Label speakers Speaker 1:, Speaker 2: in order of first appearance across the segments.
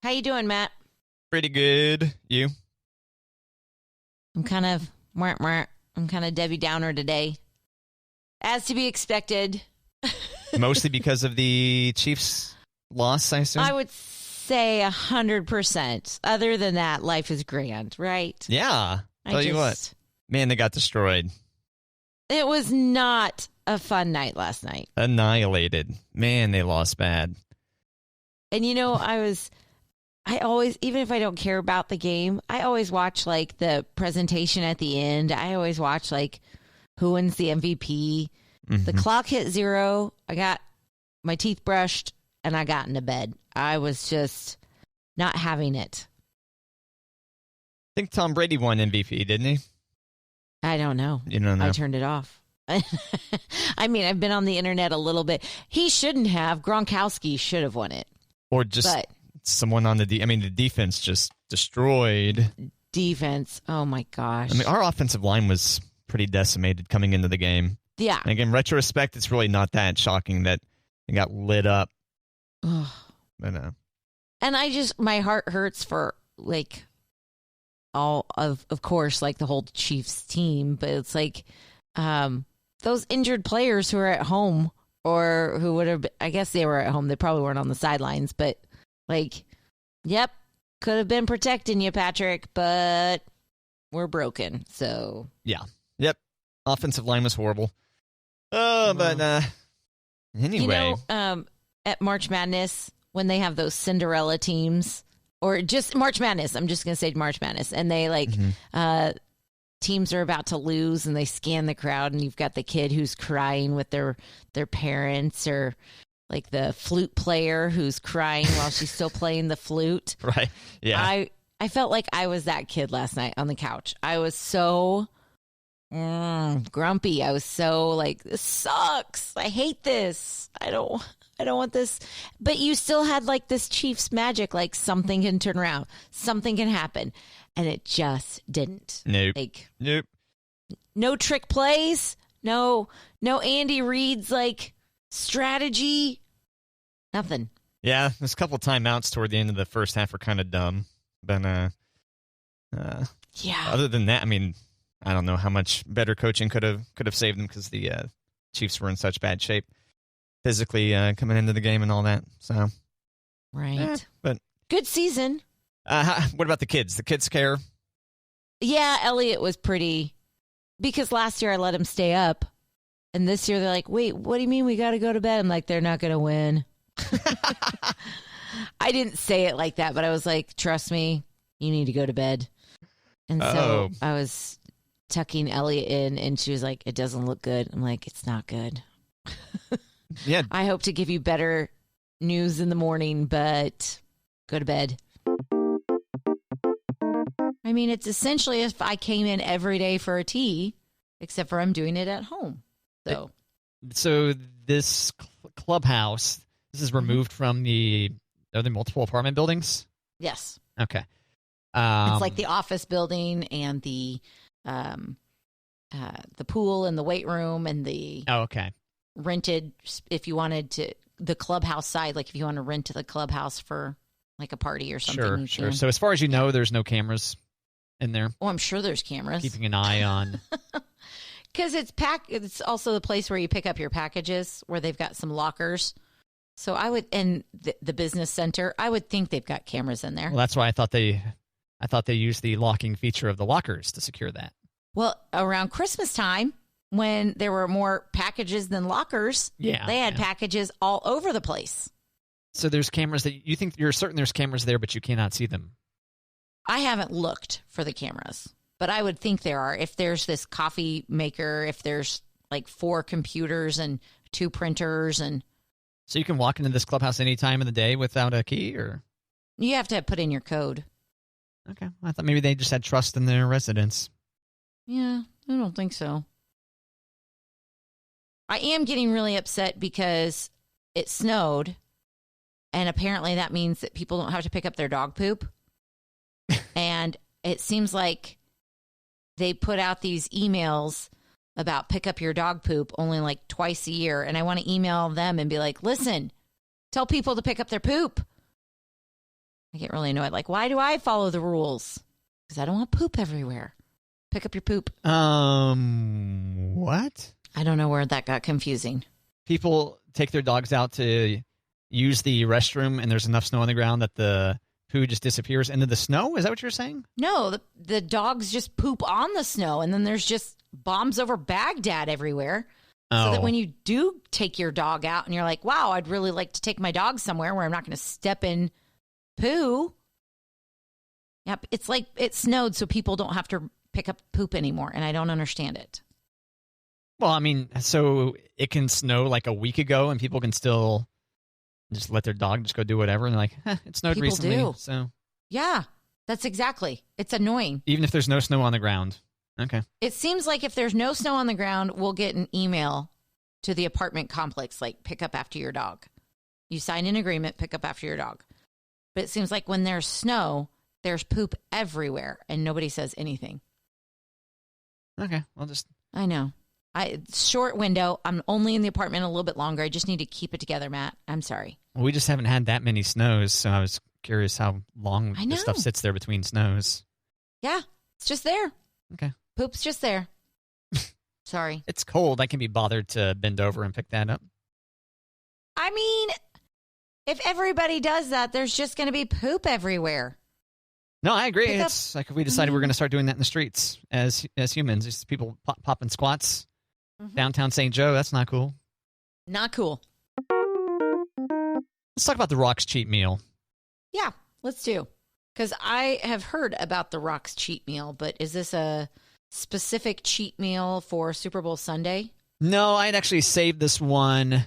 Speaker 1: How you doing, Matt?
Speaker 2: Pretty good. You?
Speaker 1: I'm kind of Debbie Downer today. As to be expected.
Speaker 2: Mostly because of the Chiefs' loss, I assume?
Speaker 1: I would say 100%. Other than that, life is grand, right?
Speaker 2: Yeah. Tell you what. Man, they got destroyed.
Speaker 1: It was not a fun night last night.
Speaker 2: Annihilated. Man, they lost bad.
Speaker 1: And I always, even if I don't care about the game, I always watch like the presentation at the end. I always watch like who wins the MVP. Mm-hmm. The clock hit 0. I got my teeth brushed and I got into bed. I was just not having it.
Speaker 2: I think Tom Brady won MVP, didn't he?
Speaker 1: I don't know.
Speaker 2: You don't know.
Speaker 1: I turned it off. I mean, I've been on the internet a little bit. He shouldn't have. Gronkowski should have won it.
Speaker 2: Or just someone on the the defense just destroyed.
Speaker 1: Defense. Oh, my gosh.
Speaker 2: I mean, our offensive line was pretty decimated coming into the game.
Speaker 1: Yeah.
Speaker 2: And again, retrospect, it's really not that shocking that it got lit up. But,
Speaker 1: and my heart hurts for, like, all of course, like the whole Chiefs team. But it's like those injured players who are at home or who would have, I guess they were at home. They probably weren't on the sidelines. But, like, yep, could have been protecting you, Patrick, but we're broken. So,
Speaker 2: yeah. Yep. Offensive line was horrible. Oh, but anyway.
Speaker 1: At March Madness, when they have those Cinderella teams, or just March Madness, I'm just going to say March Madness, and they teams are about to lose and they scan the crowd and you've got the kid who's crying with their parents, or like the flute player who's crying while she's still playing the flute.
Speaker 2: Right. Yeah.
Speaker 1: I felt like I was that kid last night on the couch. I was so grumpy. I was so like, this sucks. I hate this. I don't want this. But you still had like this Chiefs magic, like something can turn around, something can happen. And it just didn't.
Speaker 2: Nope.
Speaker 1: Nope. No trick plays. No Andy Reid's like strategy. Nothing.
Speaker 2: Yeah, there's a couple of timeouts toward the end of the first half were kind of dumb. But
Speaker 1: yeah.
Speaker 2: Other than that, I mean, I don't know how much better coaching could have saved them, because the Chiefs were in such bad shape physically coming into the game and all that. So
Speaker 1: right.
Speaker 2: But
Speaker 1: good season.
Speaker 2: What about the kids? The kids care?
Speaker 1: Yeah, Elliot was pretty, because last year I let him stay up, and this year they're like, wait, what do you mean we got to go to bed? I'm like, they're not going to win. I didn't say it like that, but I was like, trust me, you need to go to bed. And so I was tucking Elliot in, and she was like, it doesn't look good. I'm like, it's not good.
Speaker 2: Yeah.
Speaker 1: I hope to give you better news in the morning, but go to bed. I mean, it's essentially if I came in every day for a tea, except for I'm doing it at home.
Speaker 2: So this clubhouse, this is removed from are there multiple apartment buildings?
Speaker 1: Yes.
Speaker 2: Okay.
Speaker 1: It's like the office building and the pool and the weight room and the rented, if you wanted to, the clubhouse side, like if you want to rent to the clubhouse for like a party or something.
Speaker 2: Sure. So as far as you know, there's no cameras in there?
Speaker 1: Oh, I'm sure there's cameras.
Speaker 2: Keeping an eye on.
Speaker 1: Because it's also the place where you pick up your packages, where they've got some lockers. So I would, and the business center, I would think they've got cameras in there.
Speaker 2: Well, that's why I thought they used the locking feature of the lockers to secure that.
Speaker 1: Well, around Christmas time, when there were more packages than lockers, they had packages all over the place.
Speaker 2: So there's cameras that you think you're certain there's cameras there, but you cannot see them.
Speaker 1: I haven't looked for the cameras, but I would think there are. If there's this coffee maker, if there's like 4 computers and 2 printers, and
Speaker 2: so you can walk into this clubhouse any time of the day without a key, or
Speaker 1: you have to put in your code.
Speaker 2: Okay, I thought maybe they just had trust in their residents.
Speaker 1: Yeah, I don't think so. I am getting really upset because it snowed, and apparently that means that people don't have to pick up their dog poop. And it seems like they put out these emails about pick up your dog poop only like twice a year. And I want to email them and be like, listen, Tell people to pick up their poop. I get really annoyed. Like, why do I follow the rules? Because I don't want poop everywhere. Pick up your poop.
Speaker 2: What?
Speaker 1: I don't know where that got confusing.
Speaker 2: People take their dogs out to use the restroom, and there's enough snow on the ground that the poo just disappears into the snow? Is that what you're saying?
Speaker 1: No, the dogs just poop on the snow, and then there's just bombs over Baghdad everywhere. So that when you do take your dog out and you're like, wow, I'd really like to take my dog somewhere where I'm not going to step in poo. Yep, it's like it snowed so people don't have to pick up poop anymore, and I don't understand it.
Speaker 2: Well, I mean, so it can snow like a week ago and people can still just let their dog just go do whatever. And they're like, it snowed
Speaker 1: People
Speaker 2: recently.
Speaker 1: do.
Speaker 2: So
Speaker 1: Yeah, that's exactly. It's annoying.
Speaker 2: even if there's no snow on the ground. Okay.
Speaker 1: It seems like if there's no snow on the ground, we'll get an email to the apartment complex, like pick up after your dog. You sign an agreement, pick up after your dog. But it seems like when there's snow, there's poop everywhere and nobody says anything.
Speaker 2: Okay. Well, just.
Speaker 1: I know. Short window. I'm only in the apartment a little bit longer. I just need to keep it together, Matt. I'm sorry.
Speaker 2: Well, we just haven't had that many snows, so I was curious how long
Speaker 1: I
Speaker 2: this stuff
Speaker 1: know.
Speaker 2: sits there between snows.
Speaker 1: Yeah, it's just there.
Speaker 2: Okay.
Speaker 1: Poop's just there. Sorry.
Speaker 2: It's cold. I can be bothered to bend over and pick that up.
Speaker 1: I mean, if everybody does that, there's just going to be poop everywhere.
Speaker 2: No, I agree.
Speaker 1: Pick up-
Speaker 2: It's like if we decided we're going to start doing that in the streets as humans, just people popping squats downtown St. Joe. That's not cool.
Speaker 1: Not cool.
Speaker 2: Let's talk about the Rock's cheat meal.
Speaker 1: Yeah, let's do. Because I have heard about the Rock's cheat meal, but is this a specific cheat meal for Super Bowl Sunday?
Speaker 2: No, I'd actually saved this one.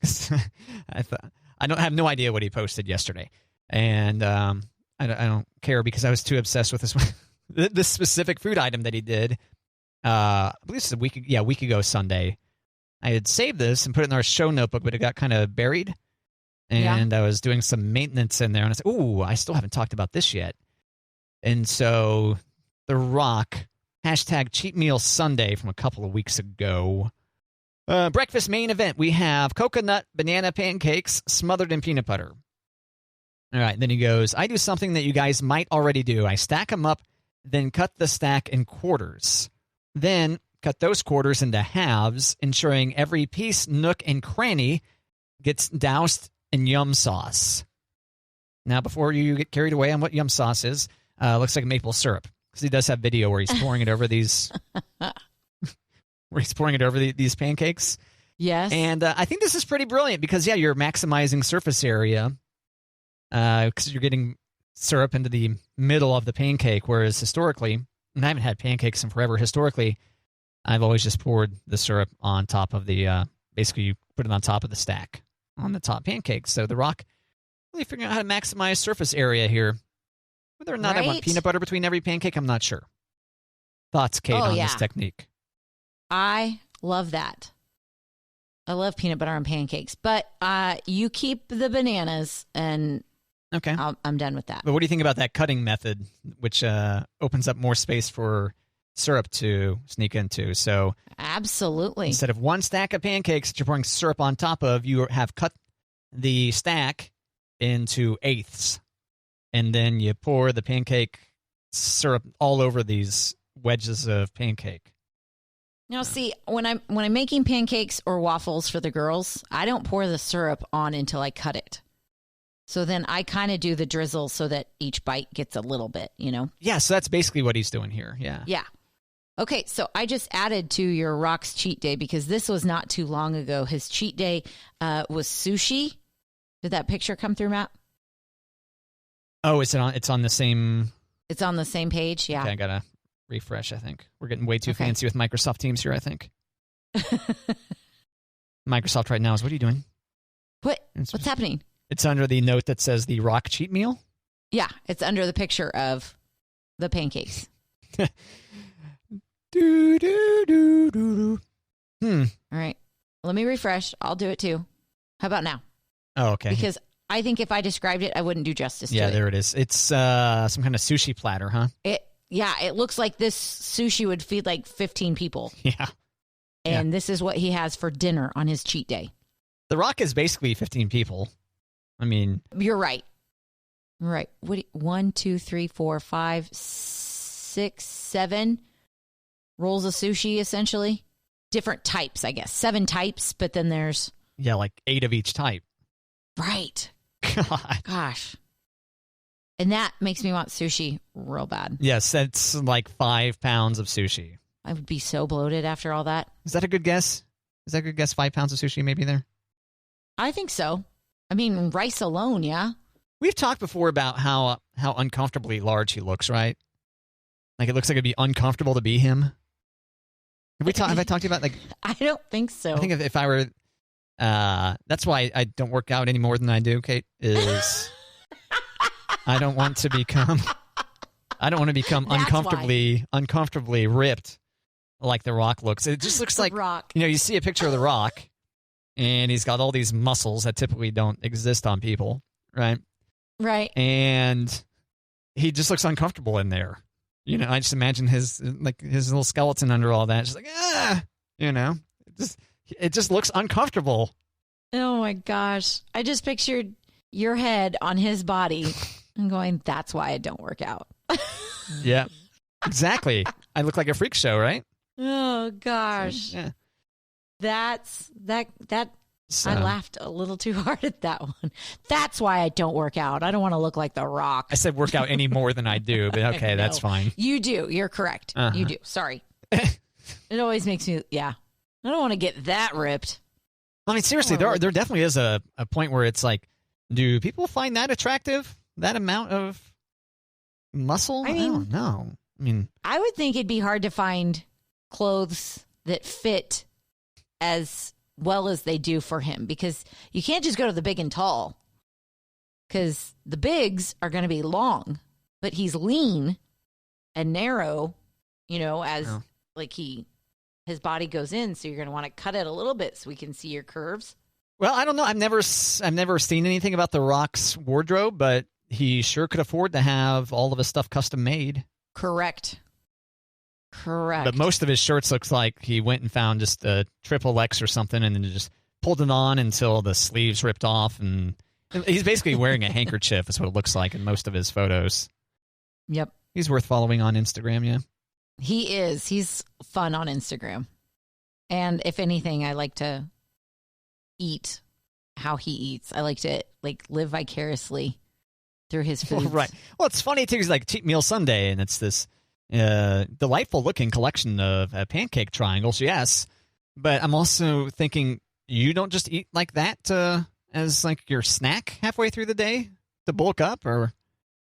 Speaker 2: I have no idea what he posted yesterday, and I don't care because I was too obsessed with this specific food item that he did. I believe it's a week ago Sunday. I had saved this and put it in our show notebook, but it got kind of buried. And I was doing some maintenance in there, and I said, "Ooh, I still haven't talked about this yet." And so, The Rock #Cheat Meal Sunday from a couple of weeks ago. Breakfast main event: we have coconut banana pancakes smothered in peanut butter. All right, then he goes, "I do something that you guys might already do. I stack them up, then cut the stack in quarters. Then cut those quarters into halves, ensuring every piece, nook, and cranny gets doused in yum sauce." Now, before you get carried away on what yum sauce is, looks like maple syrup, because he does have video where he's pouring it over these, these pancakes.
Speaker 1: Yes.
Speaker 2: And I think this is pretty brilliant because, you're maximizing surface area because you're getting syrup into the middle of the pancake, whereas historically, and I haven't had pancakes in forever, historically, I've always just poured the syrup on top of the, basically you put it on top of the stack on the top pancakes. So The Rock really figuring out how to maximize surface area here. Whether or not I want peanut butter between every pancake, I'm not sure. Thoughts, Kate, on this technique?
Speaker 1: I love that. I love peanut butter on pancakes, but you keep the bananas, and
Speaker 2: okay,
Speaker 1: I'm done with that.
Speaker 2: But what do you think about that cutting method, which opens up more space for syrup to sneak into? So
Speaker 1: absolutely,
Speaker 2: instead of one stack of pancakes that you're pouring syrup on top of, you have cut the stack into eighths, and then you pour the pancake syrup all over these wedges of pancake.
Speaker 1: Now, see, when I'm making pancakes or waffles for the girls, I don't pour the syrup on until I cut it. So then I kind of do the drizzle so that each bite gets a little bit,
Speaker 2: Yeah, so that's basically what he's doing here. Yeah.
Speaker 1: Yeah. Okay, so I just added to your Rock's cheat day because this was not too long ago. His cheat day was sushi. Did that picture come through, Matt?
Speaker 2: Oh, it's on the same.
Speaker 1: It's on the same page. Yeah.
Speaker 2: Okay, I gotta refresh. I think we're getting way too fancy with Microsoft Teams here. I think Microsoft right now is. What are you doing?
Speaker 1: What's happening?
Speaker 2: It's under the note that says the Rock cheat meal.
Speaker 1: Yeah, it's under the picture of the pancakes.
Speaker 2: do, do, do, do, do.
Speaker 1: All right. Let me refresh. I'll do it too. How about now?
Speaker 2: Oh, okay.
Speaker 1: Because I think if I described it, I wouldn't do justice to it.
Speaker 2: Yeah, there it is. It's some kind of sushi platter, huh?
Speaker 1: It looks like this sushi would feed like 15 people.
Speaker 2: Yeah.
Speaker 1: And this is what he has for dinner on his cheat day.
Speaker 2: The Rock is basically 15 people. I mean,
Speaker 1: You're right. Right. What? 1, 2, 3, 4, 5, 6, 7 rolls of sushi, essentially. Different types, I guess. 7 types, but then there's...
Speaker 2: yeah, like 8 of each type.
Speaker 1: Right.
Speaker 2: God.
Speaker 1: Gosh. And that makes me want sushi real bad.
Speaker 2: Yes, that's like 5 pounds of sushi.
Speaker 1: I would be so bloated after all that.
Speaker 2: Is that a good guess? Is that a good guess? 5 pounds of sushi maybe there?
Speaker 1: I think so. I mean, rice alone, yeah.
Speaker 2: We've talked before about how uncomfortably large he looks, right? Like it looks like it'd be uncomfortable to be him. Have I talked to you about like?
Speaker 1: I don't think so.
Speaker 2: I think if I were, that's why I don't work out any more than I do. Kate is, I don't want to become uncomfortably ripped like The Rock looks. It just looks like
Speaker 1: Rock.
Speaker 2: You see a picture of The Rock, and he's got all these muscles that typically don't exist on people, right?
Speaker 1: Right.
Speaker 2: And he just looks uncomfortable in there. I just imagine his little skeleton under all that. Just like, it just looks uncomfortable.
Speaker 1: Oh my gosh. I just pictured your head on his body and going, that's why I don't work out.
Speaker 2: Yeah, exactly. I look like a freak show, right?
Speaker 1: Oh gosh.
Speaker 2: So, yeah.
Speaker 1: That's that.
Speaker 2: So,
Speaker 1: I laughed a little too hard at that one. That's why I don't work out. I don't want to look like The Rock.
Speaker 2: I said work out any more than I do, but okay, that's fine.
Speaker 1: You do. You're correct.
Speaker 2: Uh-huh.
Speaker 1: You do. Sorry. It always makes me, yeah. I don't want to get that ripped.
Speaker 2: I mean, seriously, there definitely is a point where it's like, do people find that attractive? That amount of muscle? I don't know. I mean,
Speaker 1: I would think it'd be hard to find clothes that fit as well as they do for him, because you can't just go to the big and tall, because the bigs are going to be long, but he's lean and narrow, like his body goes in. So you're going to want to cut it a little bit so we can see your curves.
Speaker 2: Well, I don't know. I've never seen anything about The Rock's wardrobe, but he sure could afford to have all of his stuff custom made.
Speaker 1: Correct.
Speaker 2: But most of his shirts looks like he went and found just a XXX or something and then just pulled it on until the sleeves ripped off. And he's basically wearing a handkerchief is what it looks like in most of his photos.
Speaker 1: Yep.
Speaker 2: He's worth following on Instagram, yeah.
Speaker 1: He is. He's fun on Instagram. And if anything, I like to eat how he eats. I like to live vicariously through his food.
Speaker 2: Right. Well, it's funny too. He's like Cheat Meal Sunday, and it's this delightful looking collection of pancake triangles. Yes, but I'm also thinking you don't just eat like that as like your snack halfway through the day to bulk up, or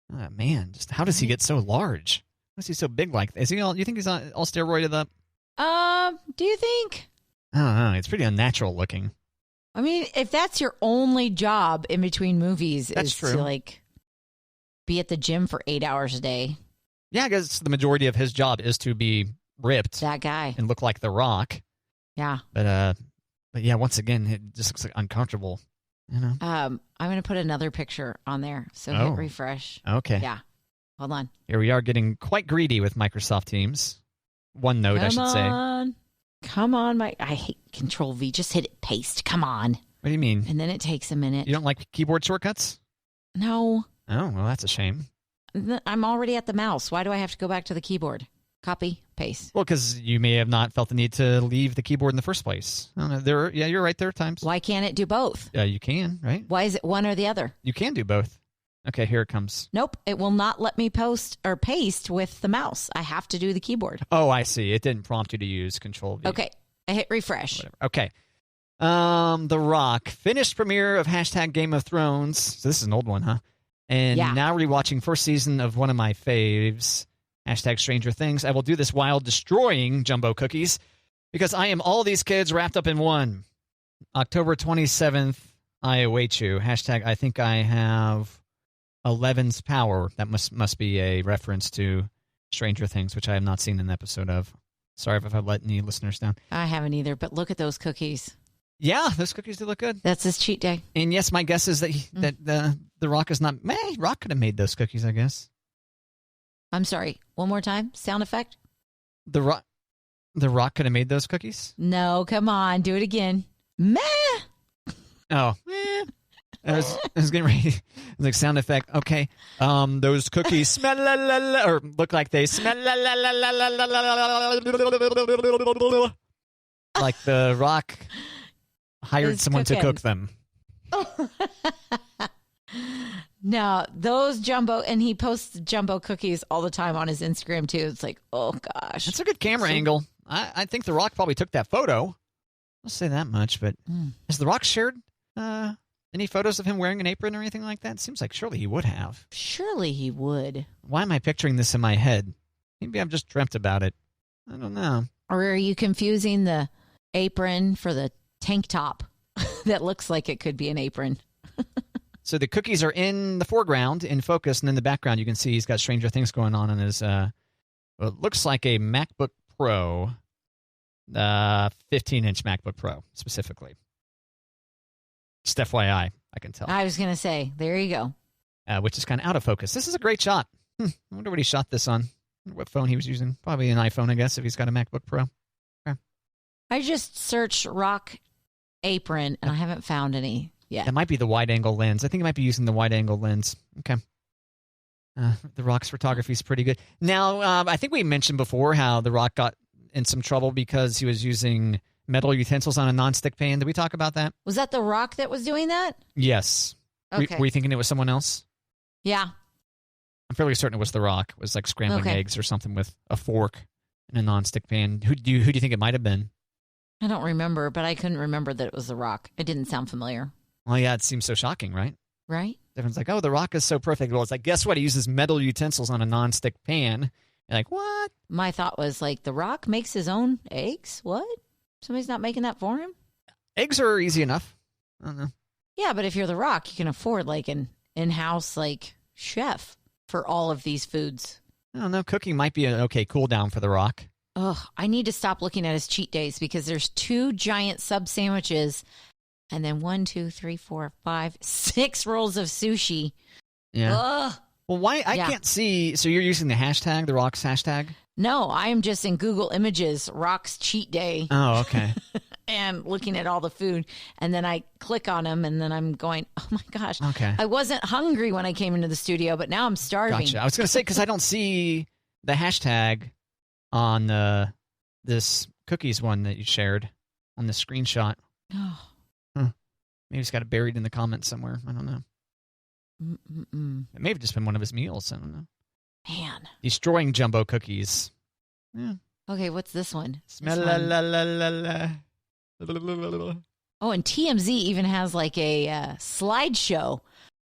Speaker 2: man, just how does he get so large? How is he so big like that? You think he's all steroided up?
Speaker 1: Do you think?
Speaker 2: I don't know. It's pretty unnatural looking.
Speaker 1: I mean, if that's your only job in between movies,
Speaker 2: that's true.
Speaker 1: To be at the gym for 8 hours a day.
Speaker 2: Yeah, I guess the majority of his job is to be ripped.
Speaker 1: That guy.
Speaker 2: And look like The Rock.
Speaker 1: Yeah.
Speaker 2: But yeah, once again, it just looks like uncomfortable.
Speaker 1: I'm going to put another picture on there. So hit refresh.
Speaker 2: Okay.
Speaker 1: Yeah. Hold on.
Speaker 2: Here we are getting quite greedy with Microsoft Teams. OneNote, I should say.
Speaker 1: Come on, I hate Control V. Just hit it, paste. Come on.
Speaker 2: What do you mean?
Speaker 1: And then it takes a minute.
Speaker 2: You don't like keyboard shortcuts?
Speaker 1: No.
Speaker 2: Oh, well, that's a shame.
Speaker 1: I'm already at the mouse. Why do I have to go back to the keyboard? Copy, paste.
Speaker 2: Well, because you may have not felt the need to leave the keyboard in the first place. I don't know. You're right. There are times.
Speaker 1: Why can't it do both?
Speaker 2: You can, right?
Speaker 1: Why is it one or the other?
Speaker 2: You can do both. Okay, here it comes.
Speaker 1: Nope, it will not let me post or paste with the mouse. I have to do the keyboard.
Speaker 2: Oh, I see. It didn't prompt you to use Control V.
Speaker 1: Okay, I hit refresh.
Speaker 2: Whatever. Okay. The Rock finished premiere of #Game of Thrones. So this is an old one, huh? And now rewatching first season of one of my faves, #Stranger Things. I will do this while destroying jumbo cookies because I am all these kids wrapped up in one. October 27th, I await you. I think I have 11's Power. That must be a reference to Stranger Things, which I have not seen an episode of. Sorry if I've let any listeners down.
Speaker 1: I haven't either, but look at those cookies.
Speaker 2: Yeah, those cookies do look good.
Speaker 1: That's his cheat day.
Speaker 2: And yes, my guess is that the Rock is not. Rock could have made those cookies, I guess.
Speaker 1: I'm sorry. One more time. Sound effect.
Speaker 2: The Rock could have made those cookies.
Speaker 1: No, come on, do it again. Meh.
Speaker 2: Oh, I was getting ready. It was like sound effect. Okay. Those cookies smell or look like they smell like The Rock hired someone to cook them.
Speaker 1: No, those jumbo, and he posts jumbo cookies all the time on his Instagram too. It's like, oh gosh,
Speaker 2: that's a good camera angle. I think The Rock probably took that photo. I'll say that much. But has The Rock shared any photos of him wearing an apron or anything like that? It seems like surely he would have.
Speaker 1: Surely he would.
Speaker 2: Why am I picturing this in my head? Maybe I've just dreamt about it. I don't know.
Speaker 1: Or are you confusing the apron for the tank top that looks like it could be an apron?
Speaker 2: So the cookies are in the foreground, in focus, and in the background you can see he's got Stranger Things going on in his, well, it looks like a MacBook Pro, 15-inch MacBook Pro, specifically. Just FYI, I can tell.
Speaker 1: I was going to say, there you go.
Speaker 2: Which is kind of out of focus. This is a great shot. I wonder what he shot this on. I wonder what phone he was using. Probably an iPhone, I guess, if he's got a MacBook Pro. Okay.
Speaker 1: I just searched Rock apron, and I haven't found any yet.
Speaker 2: That might be the wide-angle lens. I think it might be using the wide-angle lens. Okay. The Rock's photography is pretty good. Now, I think we mentioned before how The Rock got in some trouble because he was using metal utensils on a nonstick pan. Did we talk about that?
Speaker 1: Was that The Rock that was doing that?
Speaker 2: Yes.
Speaker 1: Okay.
Speaker 2: Were you thinking it was someone else?
Speaker 1: Yeah.
Speaker 2: I'm fairly certain it was The Rock. It was like scrambling eggs or something with a fork in a nonstick pan. Who do you think it might have been?
Speaker 1: I don't remember, but I couldn't remember that it was The Rock. It didn't sound familiar.
Speaker 2: Well, yeah, it seems so shocking, right?
Speaker 1: Right?
Speaker 2: Everyone's like, oh, The Rock is so perfect. Well, it's like, guess what? He uses metal utensils on a nonstick pan. You're like, what?
Speaker 1: My thought was like, The Rock makes his own eggs? What? Somebody's not making that for him?
Speaker 2: Eggs are easy enough. I don't know.
Speaker 1: Yeah, but if you're The Rock, you can afford like an in-house like chef for all of these foods.
Speaker 2: I don't know. Cooking might be an okay cool down for The Rock.
Speaker 1: Ugh, I need to stop looking at his cheat days because there's 2 giant sub sandwiches and then 1, 2, 3, 4, 5, 6 rolls of sushi.
Speaker 2: Yeah.
Speaker 1: Ugh.
Speaker 2: Well, why? I can't see. So you're using the hashtag, The Rock's hashtag?
Speaker 1: No, I am just in Google Images, Rock's cheat day.
Speaker 2: Oh, okay.
Speaker 1: And looking at all the food. And then I click on them and then I'm going, oh my gosh.
Speaker 2: Okay.
Speaker 1: I wasn't hungry when I came into the studio, but now I'm starving.
Speaker 2: Gotcha. I was going to say, because I don't see the hashtag on this cookies one that you shared on the screenshot.
Speaker 1: Oh.
Speaker 2: Maybe it's got it buried in the comments somewhere. I don't know. It may have just been one of his meals. I don't know.
Speaker 1: Man.
Speaker 2: Destroying jumbo cookies. Yeah.
Speaker 1: Okay, what's this one?
Speaker 2: Smell la la la la la.
Speaker 1: Oh, and TMZ even has like a slideshow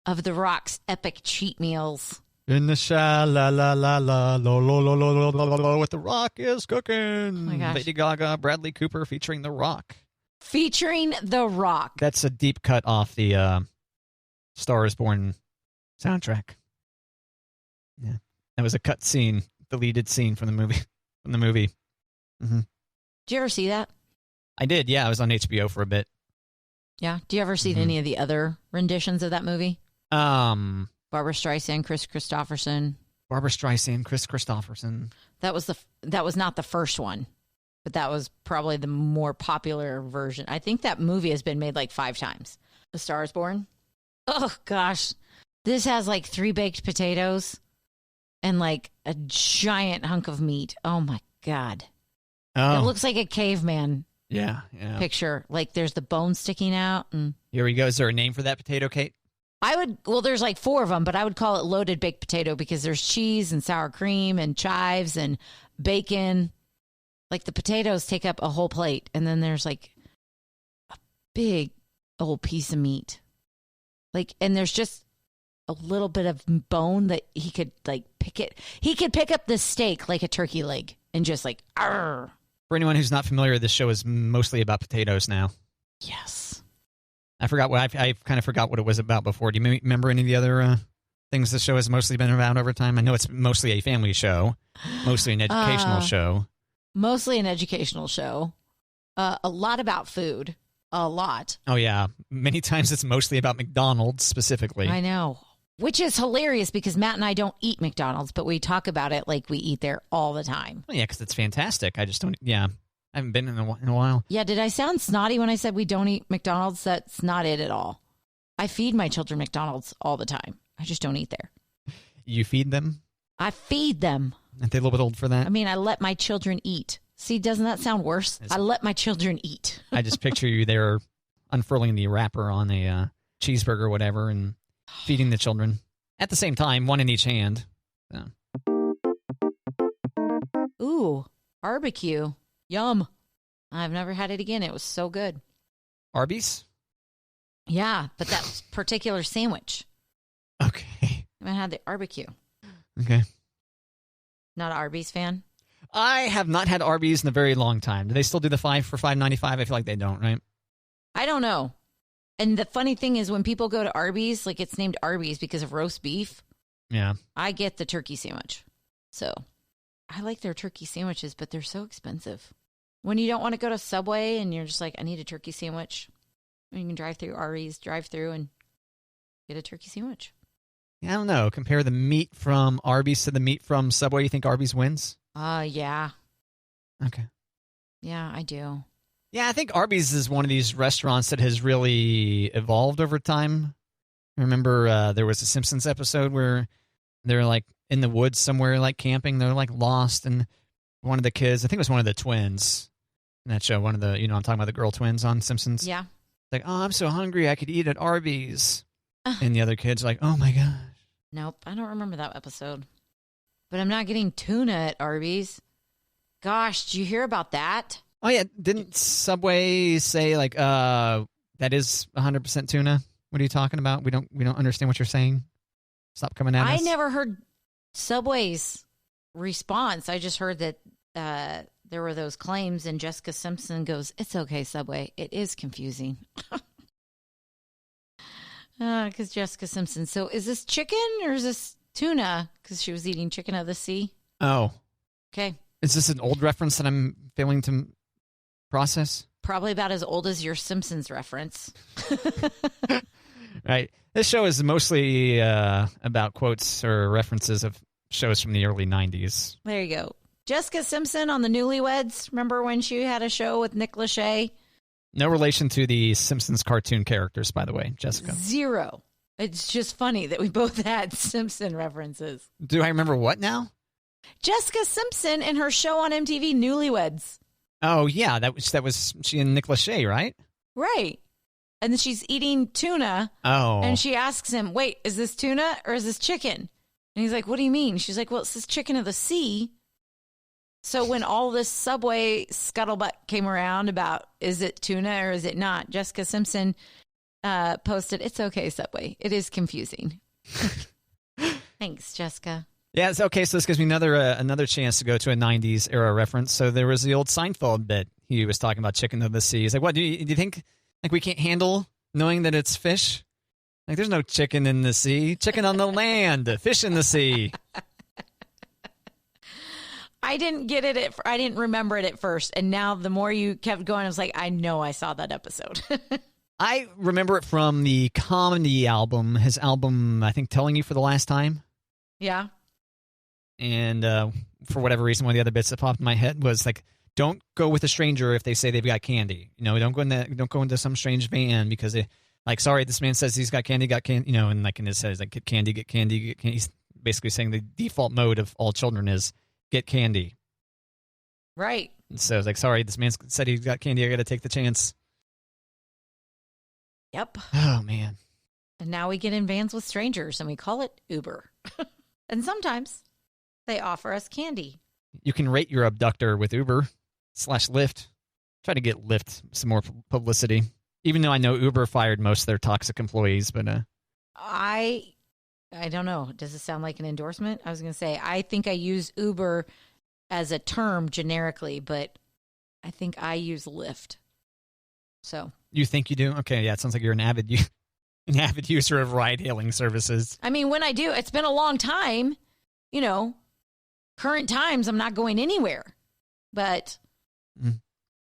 Speaker 1: of The Rock's epic cheat meals.
Speaker 2: In the sha la la la la lo lo lo lo lo lo what The Rock is cooking.
Speaker 1: Oh my gosh.
Speaker 2: Lady Gaga, Bradley Cooper featuring The Rock.
Speaker 1: Featuring The Rock.
Speaker 2: That's a deep cut off the Star is Born soundtrack. Yeah, that was a cut scene, deleted scene from the movie. Mm-hmm.
Speaker 1: Did you ever see that?
Speaker 2: I did. Yeah, I was on HBO for a bit.
Speaker 1: Yeah. Do you ever see any of the other renditions of that movie? Barbara Streisand, Chris Christopherson.
Speaker 2: Chris Christopherson.
Speaker 1: That was not the first one, but that was probably the more popular version. I think that movie has been made like 5 times. A Star is Born. Oh gosh, this has like 3 baked potatoes and like a giant hunk of meat. Oh my God.
Speaker 2: Oh.
Speaker 1: It looks like a caveman
Speaker 2: Yeah.
Speaker 1: picture. Like there's the bone sticking out. And
Speaker 2: Here we go. Is there a name for that potato, Kate?
Speaker 1: there's like 4 of them, but I would call it loaded baked potato because there's cheese and sour cream and chives and bacon. Like the potatoes take up a whole plate. And then there's like a big old piece of meat. Like, and there's just a little bit of bone that he could like pick it. He could pick up the steak like a turkey leg and just like, arr.
Speaker 2: For anyone who's not familiar, this show is mostly about potatoes now.
Speaker 1: Yes.
Speaker 2: I forgot what I kind of forgot what it was about before. Do you remember any of the other things the show has mostly been about over time? I know it's mostly a family show, mostly an educational show.
Speaker 1: Mostly an educational show. A lot about food. A lot.
Speaker 2: Oh, yeah. Many times it's mostly about McDonald's specifically.
Speaker 1: I know. Which is hilarious because Matt and I don't eat McDonald's, but we talk about it like we eat there all the time.
Speaker 2: Well, yeah, because it's fantastic. I just don't. Yeah. I haven't been in a while.
Speaker 1: Yeah, did I sound snotty when I said we don't eat McDonald's? That's not it at all. I feed my children McDonald's all the time. I just don't eat there.
Speaker 2: You feed them?
Speaker 1: I feed them.
Speaker 2: Aren't they a little bit old for that?
Speaker 1: I mean, I let my children eat. See, doesn't that sound worse? I let my children eat.
Speaker 2: I just picture you there unfurling the wrapper on a cheeseburger or whatever and feeding the children. At the same time, one in each hand. So.
Speaker 1: Ooh, barbecue. Yum. I've never had it again. It was so good.
Speaker 2: Arby's?
Speaker 1: Yeah, but that particular sandwich.
Speaker 2: Okay.
Speaker 1: I haven't had the barbecue.
Speaker 2: Okay.
Speaker 1: Not an Arby's fan?
Speaker 2: I have not had Arby's in a very long time. Do they still do the 5 for $5.95? I feel like they don't, right?
Speaker 1: I don't know. And the funny thing is when people go to Arby's, like it's named Arby's because of roast beef.
Speaker 2: Yeah.
Speaker 1: I get the turkey sandwich. So I like their turkey sandwiches, but they're so expensive. When you don't want to go to Subway and you're just like, I need a turkey sandwich, you can drive through Arby's, drive through and get a turkey sandwich.
Speaker 2: I don't know. Compare the meat from Arby's to the meat from Subway. You think Arby's wins?
Speaker 1: Yeah.
Speaker 2: Okay.
Speaker 1: Yeah, I do.
Speaker 2: Yeah, I think Arby's is one of these restaurants that has really evolved over time. I remember there was a Simpsons episode where they're like in the woods somewhere, like camping. They're like lost, and one of the kids, I think it was one of the twins in that show. One of the, I'm talking about the girl twins on Simpsons.
Speaker 1: Yeah.
Speaker 2: Like, oh, I'm so hungry, I could eat at Arby's. And the other kid's like, oh my gosh.
Speaker 1: Nope, I don't remember that episode. But I'm not getting tuna at Arby's. Gosh, did you hear about that?
Speaker 2: Oh yeah, didn't Subway say like that is 100% tuna? What are you talking about? We don't understand what you're saying. Stop coming at us.
Speaker 1: I never heard Subway's response. I just heard that there were those claims, and Jessica Simpson goes, "It's okay, Subway. It is confusing." Because Jessica Simpson. So is this chicken or is this tuna? Because she was eating chicken of the sea.
Speaker 2: Oh.
Speaker 1: Okay.
Speaker 2: Is this an old reference that I'm failing to process?
Speaker 1: Probably about as old as your Simpsons reference.
Speaker 2: Right. This show is mostly about quotes or references of shows from the early 90s.
Speaker 1: There you go. Jessica Simpson on the Newlyweds. Remember when she had a show with Nick Lachey?
Speaker 2: No relation to the Simpsons cartoon characters, by the way, Jessica.
Speaker 1: Zero. It's just funny that we both had Simpson references.
Speaker 2: Do I remember what now?
Speaker 1: Jessica Simpson and her show on MTV, Newlyweds.
Speaker 2: Oh, yeah. That was she and Nick Lachey, right?
Speaker 1: Right. And then she's eating tuna.
Speaker 2: Oh.
Speaker 1: And she asks him, wait, is this tuna or is this chicken? And he's like, what do you mean? She's like, well, it's this chicken of the sea. So when all this Subway scuttlebutt came around about is it tuna or is it not, Jessica Simpson posted, it's okay, Subway. It is confusing. Thanks, Jessica.
Speaker 2: Yeah, it's okay. So this gives me another chance to go to a 90s era reference. So there was the old Seinfeld bit. He was talking about chicken of the sea. He's like, what, do you think like we can't handle knowing that it's fish? Like there's no chicken in the sea. Chicken on the land, fish in the sea.
Speaker 1: I didn't get it. I didn't remember it at first. And now the more you kept going, I was like, I know I saw that episode.
Speaker 2: I remember it from the comedy album, his album, I think, Telling You for the Last Time.
Speaker 1: Yeah.
Speaker 2: And for whatever reason, one of the other bits that popped in my head was like, don't go with a stranger if they say they've got candy. Don't go into some strange van because sorry, this man says he's got candy, and like in his head, like, get candy, get candy, get candy. He's basically saying the default mode of all children is get candy.
Speaker 1: Right.
Speaker 2: And so it's like, sorry, this man said he's got candy. I got to take the chance.
Speaker 1: Yep.
Speaker 2: Oh, man.
Speaker 1: And now we get in vans with strangers and we call it Uber. And sometimes they offer us candy.
Speaker 2: You can rate your abductor with Uber/Lyft. Try to get Lyft some more publicity. Even though I know Uber fired most of their toxic employees, but
Speaker 1: I don't know. Does it sound like an endorsement? I was going to say, I think I use Uber as a term generically, but I think I use Lyft. So
Speaker 2: you think you do? Okay, yeah. It sounds like you're an avid user of ride-hailing services.
Speaker 1: I mean, when I do, it's been a long time. Current times, I'm not going anywhere. But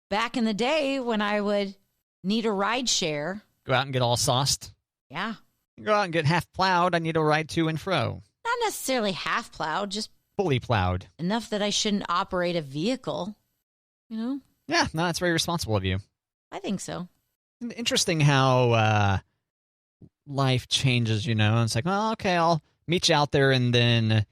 Speaker 1: back in the day when I would need a ride share,
Speaker 2: go out and get all sauced.
Speaker 1: Yeah.
Speaker 2: Go out and get half plowed. I need a ride to and fro.
Speaker 1: Not necessarily half plowed, just
Speaker 2: fully plowed.
Speaker 1: Enough that I shouldn't operate a vehicle.
Speaker 2: Yeah, no, that's very responsible of you.
Speaker 1: I think so.
Speaker 2: Interesting how life changes, It's like, well, okay, I'll meet you out there, and then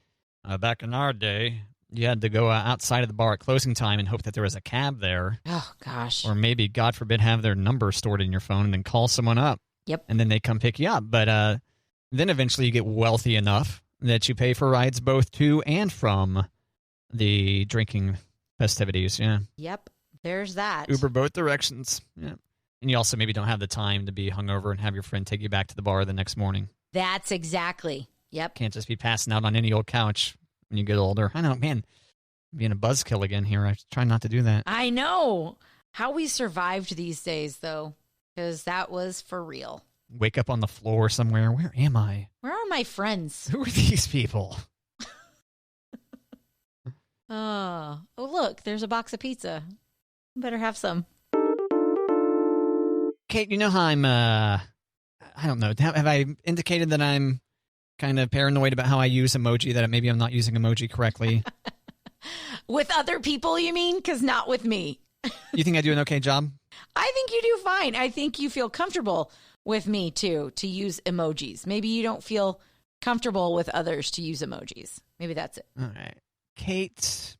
Speaker 2: back in our day, you had to go outside of the bar at closing time and hope that there was a cab there.
Speaker 1: Oh, gosh.
Speaker 2: Or maybe, God forbid, have their number stored in your phone and then call someone up.
Speaker 1: Yep.
Speaker 2: And then they come pick you up. But then eventually you get wealthy enough that you pay for rides both to and from the drinking festivities. Yeah.
Speaker 1: Yep. There's that.
Speaker 2: Uber both directions. Yeah. And you also maybe don't have the time to be hungover and have your friend take you back to the bar the next morning.
Speaker 1: That's exactly. Yep.
Speaker 2: Can't just be passing out on any old couch when you get older. I know, man, being a buzzkill again here. I try not to do that.
Speaker 1: I know. How we survived these days, though, because that was for real.
Speaker 2: Wake up on the floor somewhere. Where am I?
Speaker 1: Where are my friends?
Speaker 2: Who are these people?
Speaker 1: Oh, look, there's a box of pizza. Better have some.
Speaker 2: Kate, you know how I'm, I don't know, have I indicated that I'm kind of paranoid about how I use emoji, that maybe I'm not using emoji correctly?
Speaker 1: With other people, you mean? Because not with me.
Speaker 2: You think I do an okay job?
Speaker 1: I think you do fine. I think you feel comfortable with me, too, to use emojis. Maybe you don't feel comfortable with others to use emojis. Maybe that's it.
Speaker 2: All right. Kate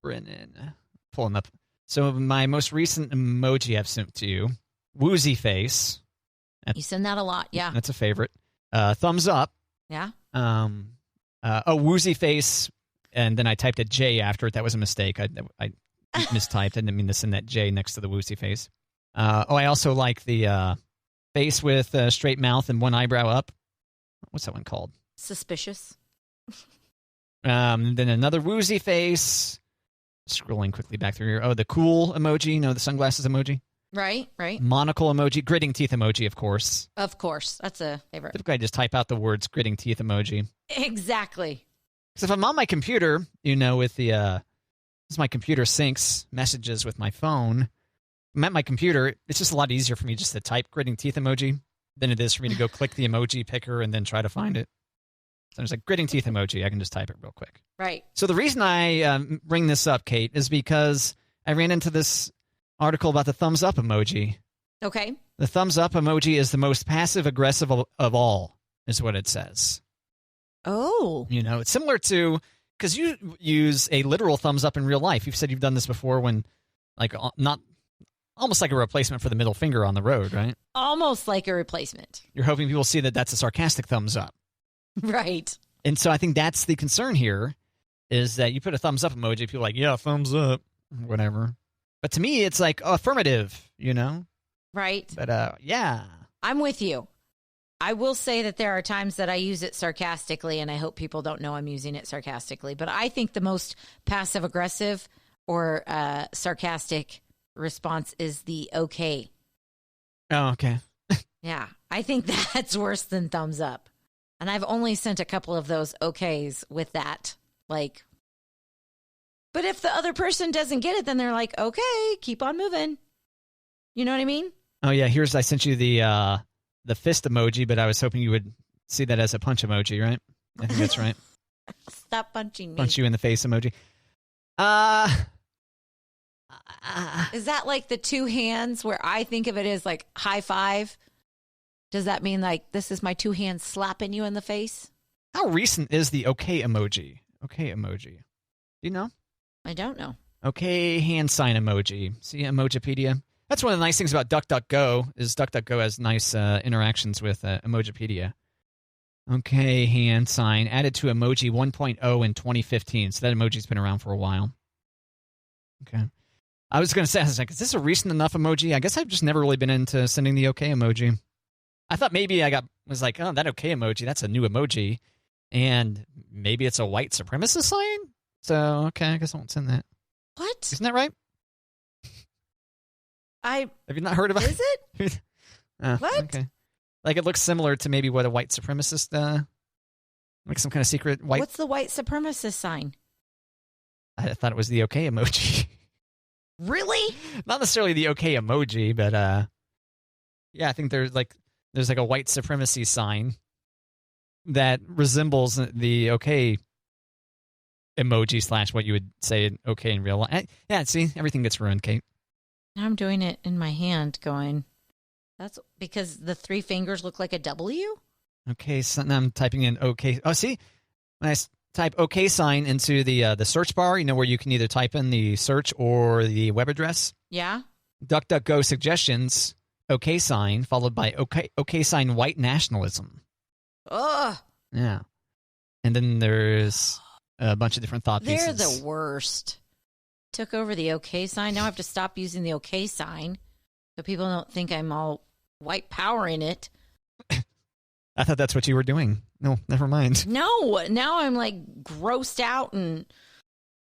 Speaker 2: Brennan. Pulling up. So my most recent emoji I've sent to you, woozy face.
Speaker 1: You send that a lot, yeah.
Speaker 2: That's a favorite. Thumbs up.
Speaker 1: Yeah.
Speaker 2: Woozy face, and then I typed a J after it. That was a mistake. I mistyped. I didn't mean to send that J next to the woozy face. I also like the face with a straight mouth and one eyebrow up. What's that one called?
Speaker 1: Suspicious.
Speaker 2: Then another woozy face. Scrolling quickly back through here. Oh, the cool emoji. The sunglasses emoji.
Speaker 1: Right.
Speaker 2: Monocle emoji. Gritting teeth emoji, of course.
Speaker 1: Of course. That's a favorite.
Speaker 2: Typically, I just type out the words gritting teeth emoji.
Speaker 1: Exactly.
Speaker 2: Because if I'm on my computer, with the, as my computer syncs messages with my phone, I'm at my computer, it's just a lot easier for me just to type gritting teeth emoji than it is for me to go click the emoji picker and then try to find it. So there's like gritting teeth emoji. I can just type it real quick.
Speaker 1: Right.
Speaker 2: So the reason I bring this up, Kate, is because I ran into this article about the thumbs up emoji.
Speaker 1: Okay.
Speaker 2: The thumbs up emoji is the most passive-aggressive of all, is what it says.
Speaker 1: Oh.
Speaker 2: It's similar to, because you use a literal thumbs up in real life. You've said you've done this before when, like, not almost like a replacement for the middle finger on the road, right?
Speaker 1: Almost like a replacement.
Speaker 2: You're hoping people see that that's a sarcastic thumbs up.
Speaker 1: Right.
Speaker 2: And so I think that's the concern here, is that you put a thumbs up emoji, people are like, yeah, thumbs up, whatever. But to me, it's like affirmative,
Speaker 1: Right.
Speaker 2: But, yeah.
Speaker 1: I'm with you. I will say that there are times that I use it sarcastically, and I hope people don't know I'm using it sarcastically. But I think the most passive-aggressive or sarcastic response is the okay.
Speaker 2: Oh, okay.
Speaker 1: Yeah. I think that's worse than thumbs up. And I've only sent a couple of those okays with that. Like, but if the other person doesn't get it, then they're like, okay, keep on moving. You know what I mean?
Speaker 2: Oh, yeah. I sent you the fist emoji, but I was hoping you would see that as a punch emoji, right? I think that's right.
Speaker 1: Stop punching me.
Speaker 2: Punch you in the face emoji.
Speaker 1: Is that like the two hands where I think of it as like high five? Does that mean like this is my two hands slapping you in the face?
Speaker 2: How recent is the okay emoji? Okay emoji. Do you know?
Speaker 1: I don't know.
Speaker 2: Okay hand sign emoji. See Emojipedia? That's one of the nice things about DuckDuckGo is DuckDuckGo has nice interactions with Emojipedia. Okay hand sign added to Emoji 1.0 in 2015. So that emoji's been around for a while. Okay. I was going to say, I was like, is this a recent enough emoji? I guess I've just never really been into sending the okay emoji. I thought maybe was like, oh, that okay emoji, that's a new emoji. And maybe it's a white supremacist sign? So, okay, I guess I won't send that.
Speaker 1: What?
Speaker 2: Isn't that right? Have you not heard about it?
Speaker 1: Is it? What?
Speaker 2: Okay. Like it looks similar to maybe what a white supremacist, like some kind of secret white.
Speaker 1: What's the white supremacist sign?
Speaker 2: I thought it was the okay emoji.
Speaker 1: Really?
Speaker 2: Not necessarily the okay emoji, but yeah, I think there's like a white supremacy sign that resembles the okay emoji / what you would say okay in real life. Yeah, see, everything gets ruined, Kate.
Speaker 1: Now I'm doing it in my hand going, that's because the 3 fingers look like a W?
Speaker 2: Okay, so now I'm typing in okay. Oh, see? When I type okay sign into the search bar, where you can either type in the search or the web address.
Speaker 1: Yeah.
Speaker 2: DuckDuckGo suggestions, okay sign, followed by okay sign white nationalism.
Speaker 1: Ugh.
Speaker 2: Yeah. And then there's a bunch of different thought
Speaker 1: They're
Speaker 2: pieces.
Speaker 1: the worst. Took over the okay sign. Now I have to stop using the okay sign so people don't think I'm all white power in it.
Speaker 2: I thought that's what you were doing. No, never mind.
Speaker 1: No, now I'm like grossed out and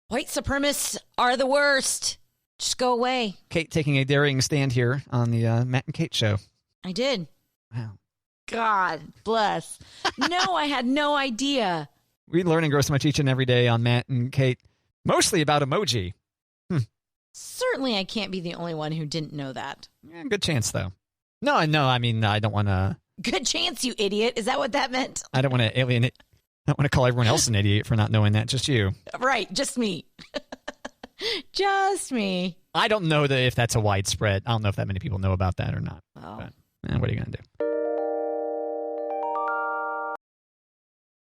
Speaker 1: white supremacists are the worst. Just go away.
Speaker 2: Kate taking a daring stand here on the Matt and Kate show.
Speaker 1: I did.
Speaker 2: Wow.
Speaker 1: God bless. No, I had no idea.
Speaker 2: We learn and grow so much each and every day on Matt and Kate, mostly about emoji.
Speaker 1: Certainly I can't be the only one who didn't know that.
Speaker 2: Yeah, good chance, though. No, I mean, I don't want to...
Speaker 1: Good chance, you idiot. Is that what that meant?
Speaker 2: I don't want to alienate... I don't want to call everyone else an idiot for not knowing that, just you.
Speaker 1: Right, just me. Just me.
Speaker 2: I don't know if that's a widespread... I don't know if that many people know about that or not.
Speaker 1: Oh.
Speaker 2: But, what are you going to do?